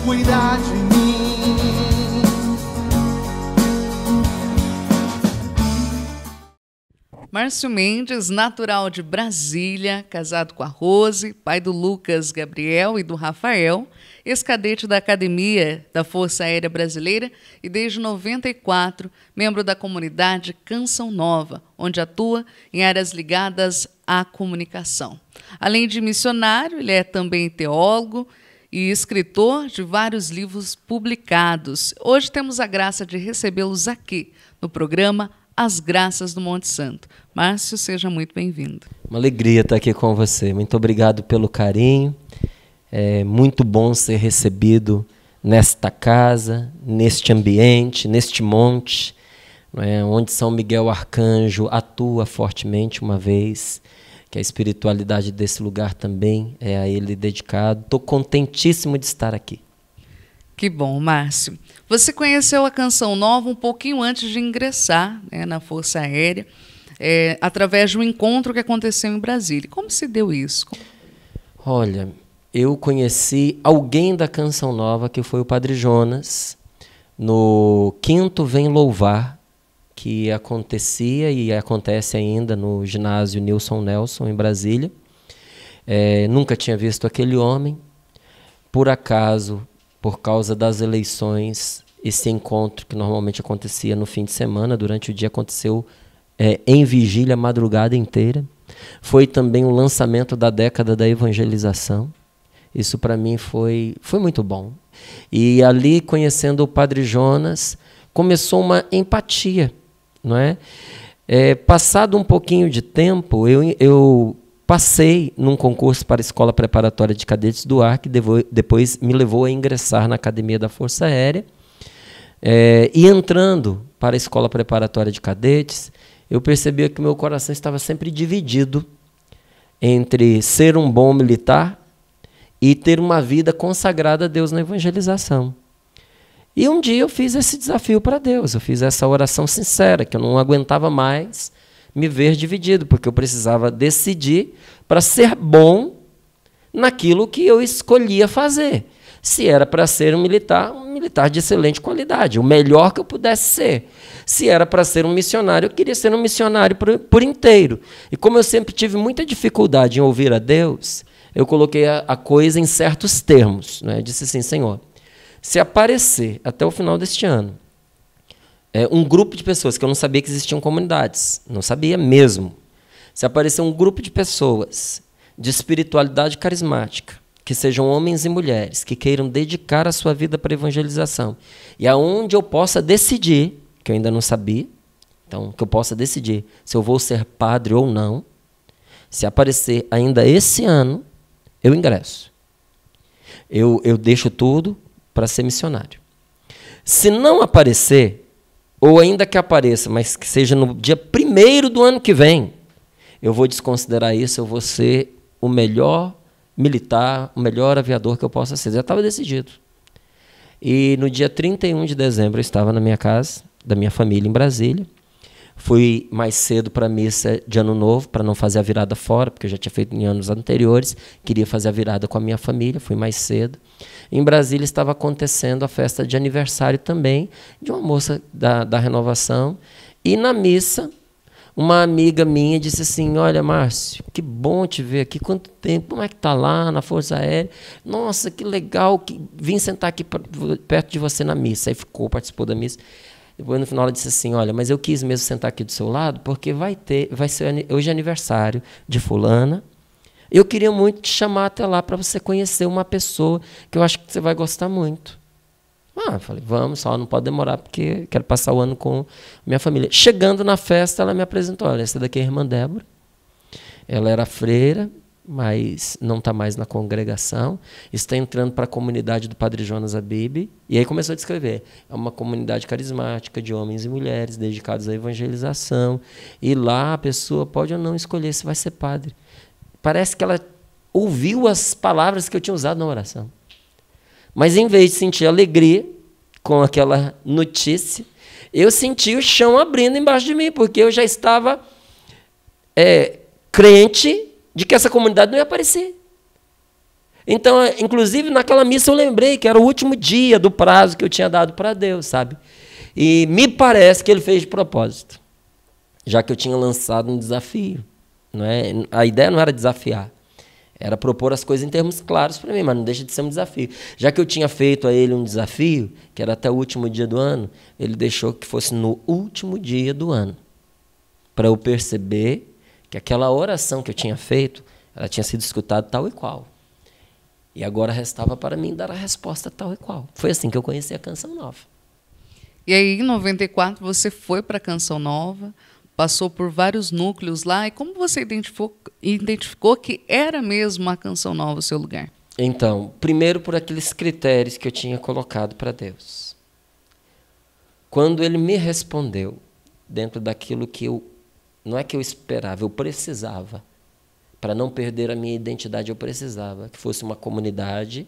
cuidar de mim. Márcio Mendes, natural de Brasília, casado com a Rose, pai do Lucas Gabriel e do Rafael, ex-cadete da Academia da Força Aérea Brasileira e, desde 94, membro da comunidade Canção Nova, onde atua em áreas ligadas à comunicação. Além de missionário, ele é também teólogo e escritor de vários livros publicados. Hoje temos a graça de recebê-los aqui no programa As Graças do Monte Santo. Márcio, seja muito bem-vindo. Uma alegria estar aqui com você. Muito obrigado pelo carinho. É muito bom ser recebido nesta casa, neste ambiente, neste monte, não é? Onde São Miguel Arcanjo atua fortemente, uma vez que a espiritualidade desse lugar também é a ele dedicado. Estou contentíssimo de estar aqui. Que bom, Márcio. Você conheceu a Canção Nova um pouquinho antes de ingressar, né, na Força Aérea, através de um encontro que aconteceu em Brasília. Como se deu isso? Olha, eu conheci alguém da Canção Nova, que foi o Padre Jonas, no 5º Vem Louvar, que acontecia e acontece ainda no ginásio Nilson Nelson, em Brasília. Nunca tinha visto aquele homem. Por acaso, por causa das eleições, esse encontro que normalmente acontecia no fim de semana, durante o dia aconteceu em vigília a madrugada inteira. Foi também o lançamento da década da evangelização. Isso para mim foi muito bom. E ali, conhecendo o Padre Jonas, começou uma empatia, não é? Passado um pouquinho de tempo, eu passei num concurso para a Escola Preparatória de Cadetes do Ar, que depois me levou a ingressar na Academia da Força Aérea. E entrando para a Escola Preparatória de Cadetes, eu percebi que o meu coração estava sempre dividido entre ser um bom militar e ter uma vida consagrada a Deus na evangelização. E um dia eu fiz esse desafio para Deus, eu fiz essa oração sincera, que eu não aguentava mais me ver dividido, porque eu precisava decidir para ser bom naquilo que eu escolhia fazer. Se era para ser um militar de excelente qualidade, o melhor que eu pudesse ser. Se era para ser um missionário, eu queria ser um missionário por inteiro. E como eu sempre tive muita dificuldade em ouvir a Deus, eu coloquei a coisa em certos termos, né? Eu disse assim: Senhor, se aparecer até o final deste ano um grupo de pessoas, que eu não sabia que existiam comunidades, não sabia mesmo, se aparecer um grupo de pessoas de espiritualidade carismática, que sejam homens e mulheres, que queiram dedicar a sua vida para a evangelização, e aonde eu possa decidir, que eu ainda não sabia, então, que eu possa decidir se eu vou ser padre ou não, se aparecer ainda esse ano, eu ingresso. Eu deixo tudo para ser missionário. Se não aparecer, ou ainda que apareça, mas que seja no dia 1º do ano que vem, eu vou desconsiderar isso, eu vou ser o melhor militar, o melhor aviador que eu possa ser. Já estava decidido. E no dia 31 de dezembro eu estava na minha casa, da minha família em Brasília. Fui mais cedo para a missa de Ano Novo, para não fazer a virada fora, porque eu já tinha feito em anos anteriores, queria fazer a virada com a minha família, fui mais cedo. Em Brasília estava acontecendo a festa de aniversário também, de uma moça da Renovação, e na missa, uma amiga minha disse assim: olha, Márcio, que bom te ver aqui, quanto tempo, como é que está lá na Força Aérea? Nossa, que legal, vim sentar aqui perto de você na missa. Aí participou da missa. Depois, no final, ela disse assim: olha, mas eu quis mesmo sentar aqui do seu lado, porque vai ser hoje aniversário de fulana. Eu queria muito te chamar até lá para você conhecer uma pessoa que eu acho que você vai gostar muito. Eu falei: vamos, só não pode demorar, porque quero passar o ano com minha família. Chegando na festa, ela me apresentou: olha, essa daqui é a irmã Débora. Ela era freira, mas não está mais na congregação, está entrando para a comunidade do Padre Jonas Abib, e aí começou a descrever. É uma comunidade carismática de homens e mulheres dedicados à evangelização, e lá a pessoa pode ou não escolher se vai ser padre. Parece que ela ouviu as palavras que eu tinha usado na oração. Mas em vez de sentir alegria com aquela notícia, eu senti o chão abrindo embaixo de mim, porque eu já estava crente de que essa comunidade não ia aparecer. Então, inclusive, naquela missa eu lembrei que era o último dia do prazo que eu tinha dado para Deus, sabe? E me parece que ele fez de propósito, já que eu tinha lançado um desafio. Não é? A ideia não era desafiar, era propor as coisas em termos claros para mim, mas não deixa de ser um desafio. Já que eu tinha feito a ele um desafio, que era até o último dia do ano, ele deixou que fosse no último dia do ano, para eu perceber que aquela oração que eu tinha feito, ela tinha sido escutada tal e qual. E agora restava para mim dar a resposta tal e qual. Foi assim que eu conheci a Canção Nova. E aí, em 94, você foi para a Canção Nova, passou por vários núcleos lá. E como você identificou que era mesmo a Canção Nova o seu lugar? Então, primeiro por aqueles critérios que eu tinha colocado para Deus. Quando ele me respondeu, dentro daquilo que não é que eu esperava, eu precisava. Para não perder a minha identidade, eu precisava que fosse uma comunidade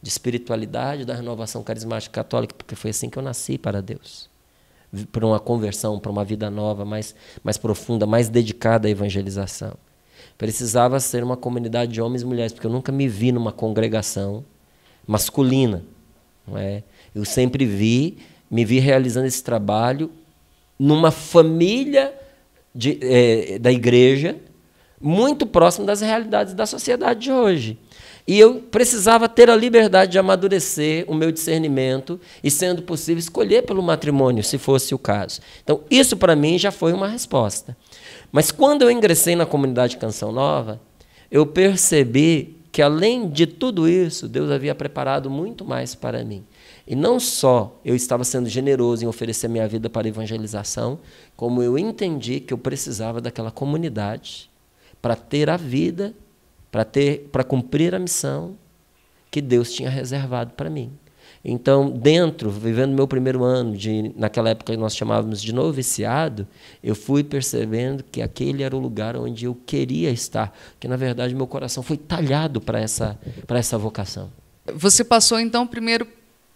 de espiritualidade da renovação carismática católica, porque foi assim que eu nasci para Deus. Para uma conversão, para uma vida nova, mais profunda, mais dedicada à evangelização. Precisava ser uma comunidade de homens e mulheres, porque eu nunca me vi numa congregação masculina. Não é? Eu sempre me vi realizando esse trabalho numa família da igreja, muito próximo das realidades da sociedade de hoje. E eu precisava ter a liberdade de amadurecer o meu discernimento e, sendo possível, escolher pelo matrimônio, se fosse o caso. Então, isso para mim já foi uma resposta. Mas quando eu ingressei na comunidade Canção Nova, eu percebi que, além de tudo isso, Deus havia preparado muito mais para mim. E não só eu estava sendo generoso em oferecer minha vida para a evangelização, como eu entendi que eu precisava daquela comunidade para ter a vida, para cumprir a missão que Deus tinha reservado para mim. Então, vivendo meu primeiro ano, naquela época nós chamávamos de noviciado, eu fui percebendo que aquele era o lugar onde eu queria estar, que na verdade meu coração foi talhado para essa vocação. Você passou então primeiro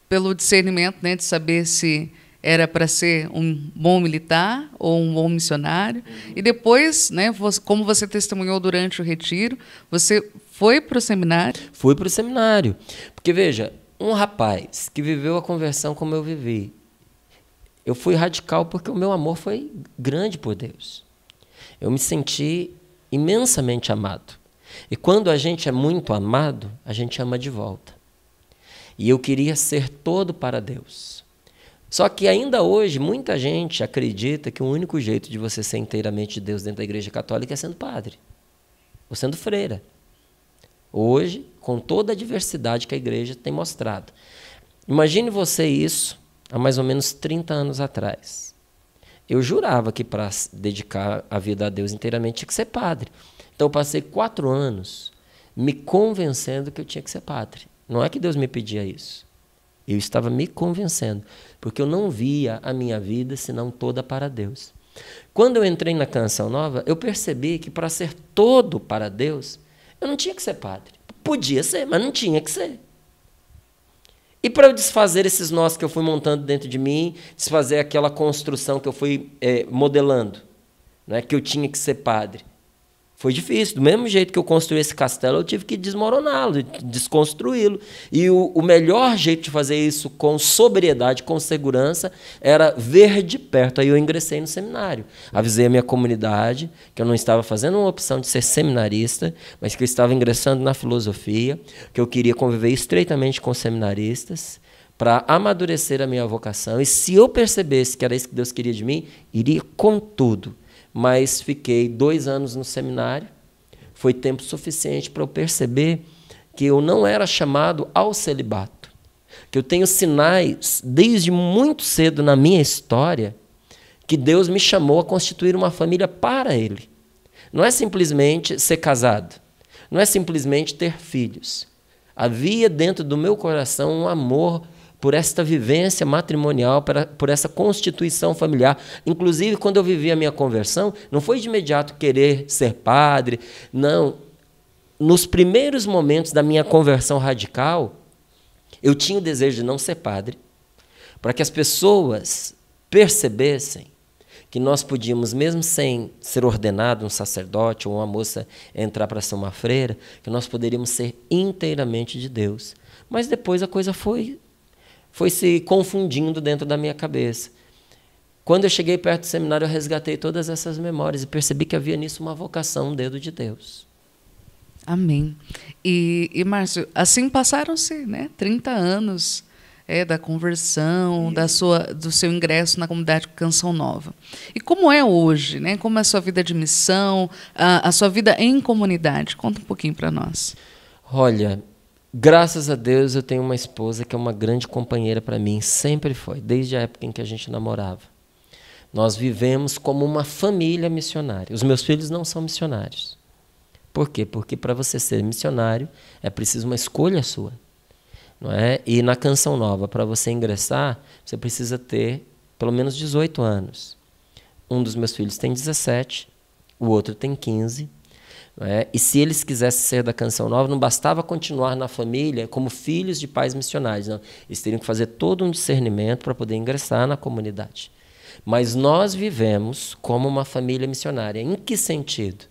pelo discernimento, né, de saber se era para ser um bom militar ou um bom missionário. E depois, né, como você testemunhou durante o retiro, você foi para o seminário? Fui para o seminário. Porque, veja, um rapaz que viveu a conversão como eu vivi, eu fui radical porque o meu amor foi grande por Deus. Eu me senti imensamente amado. E quando a gente é muito amado, a gente ama de volta. E eu queria ser todo para Deus. Só que ainda hoje, muita gente acredita que o único jeito de você ser inteiramente de Deus dentro da Igreja Católica é sendo padre, ou sendo freira. Hoje, com toda a diversidade que a Igreja tem mostrado. Imagine você isso há mais ou menos 30 anos atrás. Eu jurava que para dedicar a vida a Deus inteiramente tinha que ser padre. Então eu passei 4 anos me convencendo que eu tinha que ser padre. Não é que Deus me pedia isso. Eu estava me convencendo, porque eu não via a minha vida senão toda para Deus. Quando eu entrei na Canção Nova, eu percebi que para ser todo para Deus, eu não tinha que ser padre. Podia ser, mas não tinha que ser. E para eu desfazer esses nós que eu fui montando dentro de mim, desfazer aquela construção que eu fui modelando, né, que eu tinha que ser padre, foi difícil. Do mesmo jeito que eu construí esse castelo, eu tive que desmoroná-lo, desconstruí-lo. E o melhor jeito de fazer isso com sobriedade, com segurança, era ver de perto. Aí eu ingressei no seminário. Avisei a minha comunidade que eu não estava fazendo uma opção de ser seminarista, mas que eu estava ingressando na filosofia, que eu queria conviver estreitamente com seminaristas para amadurecer a minha vocação. E se eu percebesse que era isso que Deus queria de mim, iria com tudo. Mas fiquei 2 anos no seminário, foi tempo suficiente para eu perceber que eu não era chamado ao celibato, que eu tenho sinais, desde muito cedo na minha história, que Deus me chamou a constituir uma família para Ele. Não é simplesmente ser casado, não é simplesmente ter filhos. Havia dentro do meu coração um amor por esta vivência matrimonial, por essa constituição familiar. Inclusive, quando eu vivi a minha conversão, não foi de imediato querer ser padre, não. Nos primeiros momentos da minha conversão radical, eu tinha o desejo de não ser padre, para que as pessoas percebessem que nós podíamos, mesmo sem ser ordenado um sacerdote ou uma moça entrar para ser uma freira, que nós poderíamos ser inteiramente de Deus. Mas depois a coisa foi se confundindo dentro da minha cabeça. Quando eu cheguei perto do seminário, eu resgatei todas essas memórias e percebi que havia nisso uma vocação, um dedo de Deus. Amém. E Márcio, assim passaram-se, né, 30 anos da conversão, do seu ingresso na comunidade Canção Nova. E como é hoje, né? Como é a sua vida de missão, a sua vida em comunidade? Conta um pouquinho para nós. Olha, graças a Deus eu tenho uma esposa que é uma grande companheira para mim, sempre foi, desde a época em que a gente namorava. Nós vivemos como uma família missionária. Os meus filhos não são missionários. Por quê? Porque para você ser missionário é preciso uma escolha sua. Não é? E na Canção Nova, para você ingressar, você precisa ter pelo menos 18 anos. Um dos meus filhos tem 17, o outro tem 15. Não é? E se eles quisessem ser da Canção Nova, não bastava continuar na família como filhos de pais missionários. Não. Eles teriam que fazer todo um discernimento para poder ingressar na comunidade. Mas nós vivemos como uma família missionária. Em que sentido?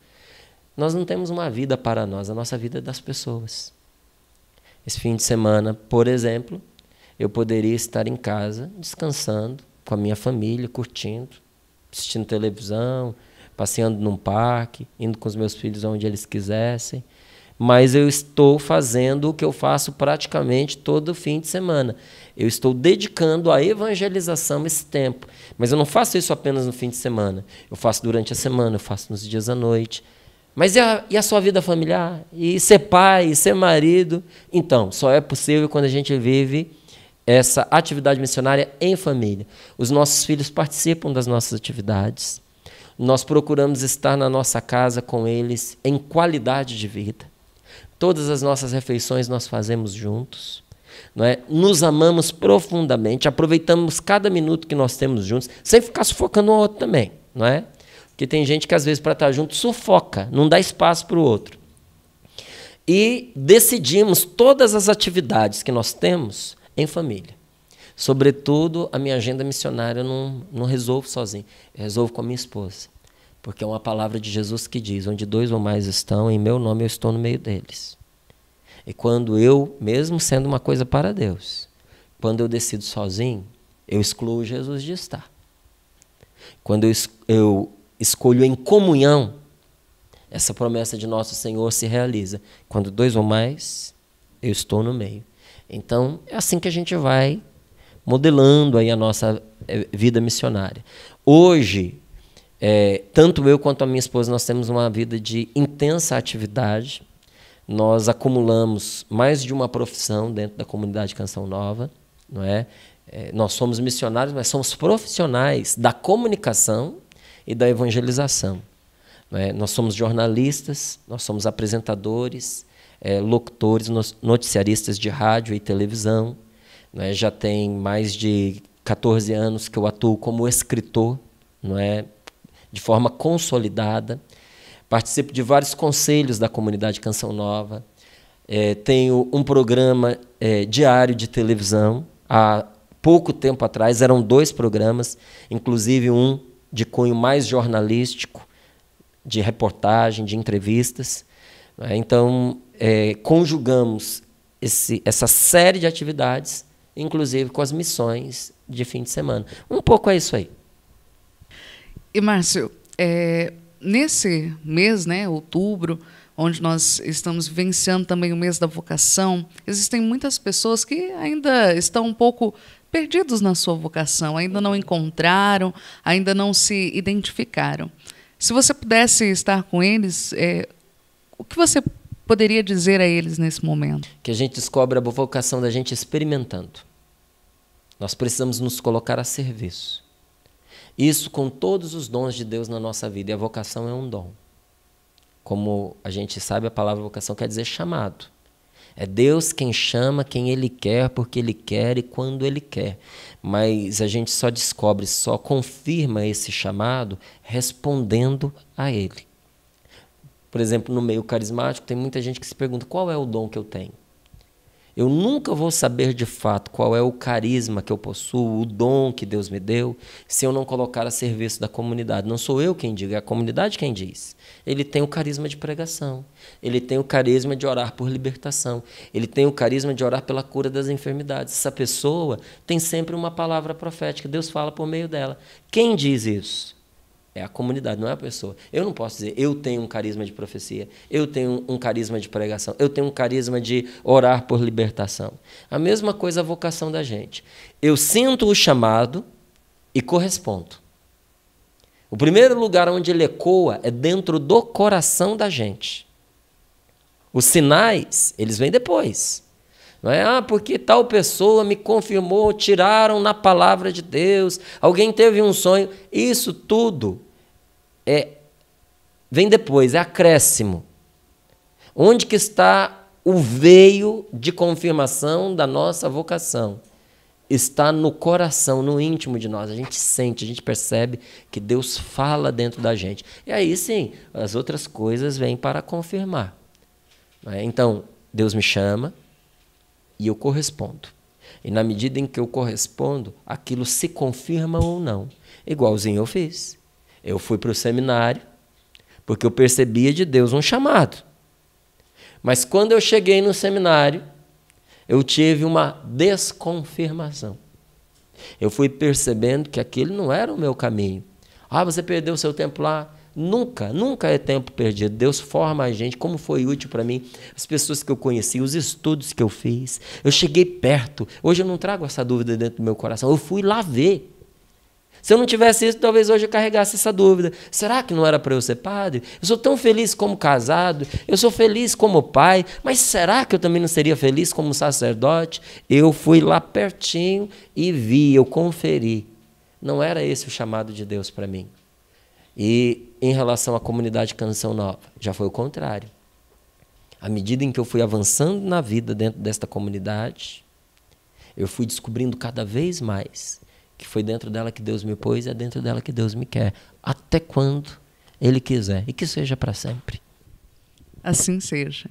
Nós não temos uma vida para nós, a nossa vida é das pessoas. Esse fim de semana, por exemplo, eu poderia estar em casa, descansando, com a minha família, curtindo, assistindo televisão, passeando num parque, indo com os meus filhos onde eles quisessem. Mas eu estou fazendo o que eu faço praticamente todo fim de semana. Eu estou dedicando à evangelização esse tempo. Mas eu não faço isso apenas no fim de semana. Eu faço durante a semana, eu faço nos dias à noite. Mas e a sua vida familiar? E ser pai, e ser marido? Então, só é possível quando a gente vive essa atividade missionária em família. Os nossos filhos participam das nossas atividades. Nós procuramos estar na nossa casa com eles em qualidade de vida. Todas as nossas refeições nós fazemos juntos. Não é? Nos amamos profundamente, aproveitamos cada minuto que nós temos juntos, sem ficar sufocando o outro também. Não é? Porque tem gente que, às vezes, para estar junto, sufoca, não dá espaço para o outro. E decidimos todas as atividades que nós temos em família. Sobretudo, a minha agenda missionária eu não resolvo sozinho, eu resolvo com a minha esposa. Porque é uma palavra de Jesus que diz, onde 2 ou mais estão, em meu nome eu estou no meio deles. E quando eu, mesmo sendo uma coisa para Deus, quando eu decido sozinho, eu excluo Jesus de estar. Quando eu escolho em comunhão, essa promessa de nosso Senhor se realiza. Quando 2 ou mais, eu estou no meio. Então, é assim que a gente vai modelando aí a nossa vida missionária. Hoje, tanto eu quanto a minha esposa, nós temos uma vida de intensa atividade. Nós acumulamos mais de uma profissão dentro da comunidade Canção Nova. Não é? Nós somos missionários, mas somos profissionais da comunicação e da evangelização. Nós somos jornalistas, nós somos apresentadores, locutores, noticiaristas de rádio e televisão. Já tem mais de 14 anos que eu atuo como escritor, de forma consolidada. Participo de vários conselhos da comunidade Canção Nova. Tenho um programa diário de televisão. Há pouco tempo atrás eram 2 programas, inclusive um de cunho mais jornalístico, de reportagem, de entrevistas. Então, conjugamos essa série de atividades, inclusive com as missões de fim de semana. Um pouco é isso aí. E, Márcio, nesse mês, né, outubro, onde nós estamos vivenciando também o mês da vocação, existem muitas pessoas que ainda estão um pouco perdidos na sua vocação, ainda não encontraram, ainda não se identificaram. Se você pudesse estar com eles, o que você poderia dizer a eles nesse momento? Que a gente descobre a vocação da gente experimentando. Nós precisamos nos colocar a serviço. Isso com todos os dons de Deus na nossa vida. E a vocação é um dom. Como a gente sabe, a palavra vocação quer dizer chamado. É Deus quem chama quem Ele quer, porque Ele quer e quando Ele quer. Mas a gente só descobre, só confirma esse chamado respondendo a Ele. Por exemplo, no meio carismático, tem muita gente que se pergunta qual é o dom que eu tenho. Eu nunca vou saber de fato qual é o carisma que eu possuo, o dom que Deus me deu, se eu não colocar a serviço da comunidade. Não sou eu quem digo, é a comunidade quem diz. Ele tem o carisma de pregação, ele tem o carisma de orar por libertação, ele tem o carisma de orar pela cura das enfermidades. Essa pessoa tem sempre uma palavra profética, Deus fala por meio dela. Quem diz isso? É a comunidade, não é a pessoa. Eu não posso dizer, eu tenho um carisma de profecia, eu tenho um carisma de pregação, eu tenho um carisma de orar por libertação. A mesma coisa a vocação da gente. Eu sinto o chamado e correspondo. O primeiro lugar onde ele ecoa é dentro do coração da gente. Os sinais, eles vêm depois. Não é, porque tal pessoa me confirmou, tiraram na palavra de Deus, alguém teve um sonho. Isso tudo vem depois, é acréscimo. Onde que está o veio de confirmação da nossa vocação? Está no coração, no íntimo de nós. A gente sente, a gente percebe que Deus fala dentro da gente. E aí sim, as outras coisas vêm para confirmar. Não é? Então, Deus me chama, e eu correspondo. E na medida em que eu correspondo, aquilo se confirma ou não. Igualzinho eu fiz. Eu fui para o seminário, porque eu percebia de Deus um chamado. Mas quando eu cheguei no seminário, eu tive uma desconfirmação. Eu fui percebendo que aquele não era o meu caminho. Ah, você perdeu o seu tempo lá? Nunca, nunca é tempo perdido. Deus forma a gente, como foi útil para mim, as pessoas que eu conheci, os estudos que eu fiz. Eu cheguei perto. Hoje eu não trago essa dúvida dentro do meu coração. Eu fui lá ver. Se eu não tivesse isso, talvez hoje eu carregasse essa dúvida. Será que não era para eu ser padre? Eu sou tão feliz como casado, eu sou feliz como pai, mas será que eu também não seria feliz como sacerdote? Eu fui lá pertinho e vi, eu conferi. Não era esse o chamado de Deus para mim. E em relação à comunidade Canção Nova, já foi o contrário. À medida em que eu fui avançando na vida dentro desta comunidade, eu fui descobrindo cada vez mais que foi dentro dela que Deus me pôs e é dentro dela que Deus me quer. Até quando Ele quiser. E que seja para sempre. Assim seja.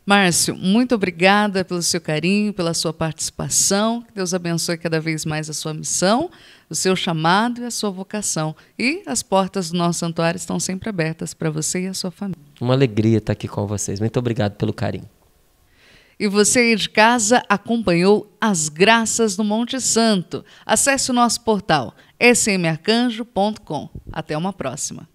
Márcio, muito obrigada pelo seu carinho, pela sua participação. Que Deus abençoe cada vez mais a sua missão, o seu chamado e a sua vocação. E as portas do nosso santuário estão sempre abertas para você e a sua família. Uma alegria estar aqui com vocês. Muito obrigado pelo carinho. E você aí de casa acompanhou As Graças do Monte Santo. Acesse o nosso portal smarcanjo.com. Até uma próxima.